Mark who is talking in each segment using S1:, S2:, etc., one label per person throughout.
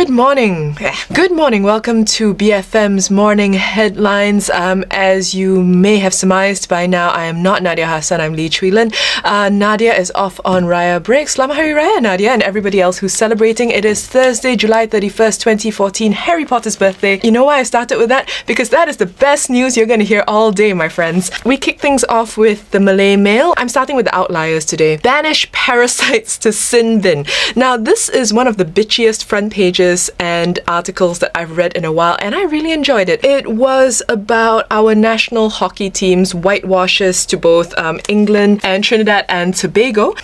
S1: Good morning. Good morning. Welcome to BFM's morning headlines. As you may have surmised by now, I am not Nadia Hassan. I'm Lee Chwi Lynn. Nadia is off on Raya break. Selamat Hari Raya, Nadia, and everybody else who's celebrating. It is Thursday, July 31st, 2014, Harry Potter's birthday. You know why I started with that? Because that is the best news you're going to hear all day, my friends. We kick things off with the Malay Mail. I'm starting with the outliers today. Banish parasites to sin bin. Now, this is one of the bitchiest front pages and articles that I've read in a while, and I really enjoyed it. It was about our national hockey team's whitewashes to both England and Trinidad and Tobago.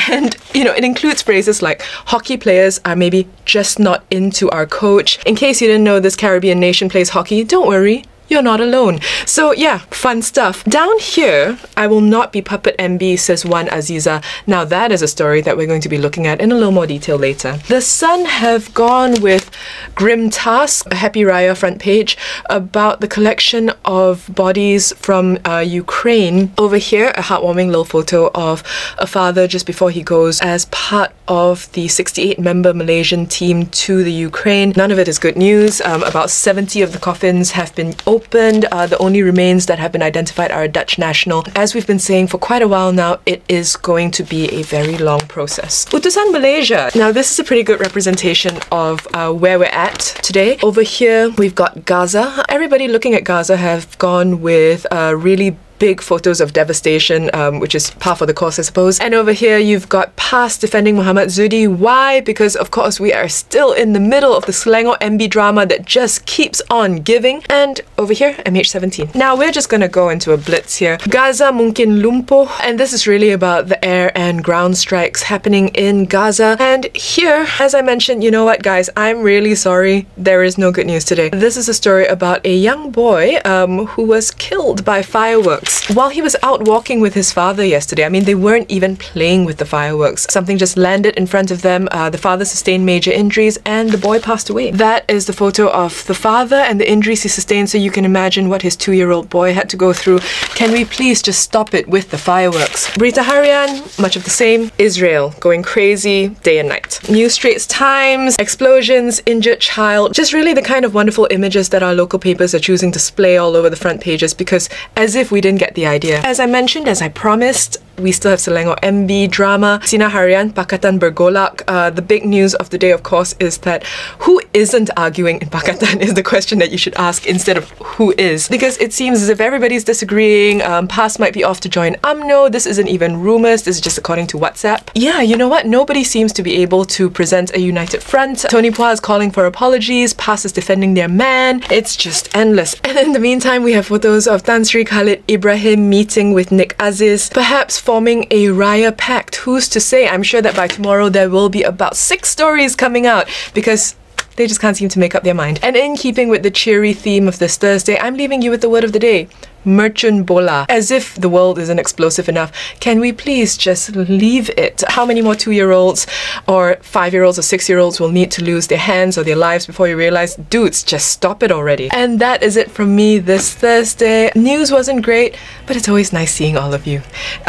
S1: And, you know, it includes phrases like, hockey players are maybe just not into our coach. In case you didn't know this Caribbean nation plays hockey, don't worry. You're not alone. So yeah, fun stuff. Down here, I will not be Puppet MB, says one Aziza. Now that is a story that we're going to be looking at in a little more detail later. The Sun have gone with Grim Task, a Happy Raya front page, about the collection of bodies from Ukraine. Over here, a heartwarming little photo of a father just before he goes as part of the 68-member Malaysian team to the Ukraine. None of it is good news. About 70 of the coffins have been opened. The only remains that have been identified are a Dutch national. As we've been saying for quite a while now, it is going to be a very long process. Utusan Malaysia. Now this is a pretty good representation of where we're at today. Over here we've got Gaza. Everybody looking at Gaza have gone with really big photos of devastation, which is par for the course, I suppose. And over here you've got PAS defending Muhammad Zudi. Why? Because of course we are still in the middle of the Selangor MB drama that just keeps on giving. And over here, MH17. Now we're just gonna go into a blitz here. Gaza mungkin lumpuh, and this is really about the air and ground strikes happening in Gaza. And here, as I mentioned, you know what guys, I'm really sorry, there is no good news today. This is a story about a young boy who was killed by fireworks while he was out walking with his father yesterday. I mean, they weren't even playing with the fireworks. Something just landed in front of them. The father sustained major injuries and the boy passed away. That is the photo of the father and the injuries he sustained, so you can imagine what his 2-year-old boy had to go through. Can we please just stop it with the fireworks? Berita Harian, much of the same. Israel, going crazy day and night. New Straits Times, explosions, injured child. Just really the kind of wonderful images that our local papers are choosing to display all over the front pages, because as if we didn't get the idea. As I mentioned, as I promised, we still have Selangor MB drama. Sinar Harian, Pakatan bergolak. The big news of the day, of course, is that who isn't arguing in Pakatan is the question that you should ask instead of who is. Because it seems as if everybody's disagreeing. PAS might be off to join UMNO. This isn't even rumors. This is just according to WhatsApp. Yeah, you know what? Nobody seems to be able to present a united front. Tony Pua is calling for apologies. PAS is defending their man. It's just endless. And in the meantime, we have photos of Tan Sri Khalid Ibrahim meeting with Nick Aziz, perhaps forming a Raya pact. Who's to say? I'm sure that by tomorrow there will be about 6 stories coming out, because they just can't seem to make up their mind. And in keeping with the cheery theme of this Thursday, I'm leaving you with the word of the day. Merchant bola. As if the world isn't explosive enough, can we please just leave it? How many more 2-year-olds or 5-year-olds or 6-year-olds will need to lose their hands or their lives before you realize, dudes, just stop it already? And that is it from me this Thursday. News wasn't great, but it's always nice seeing all of you.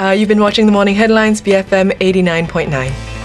S1: You've been watching the Morning Headlines, BFM 89.9.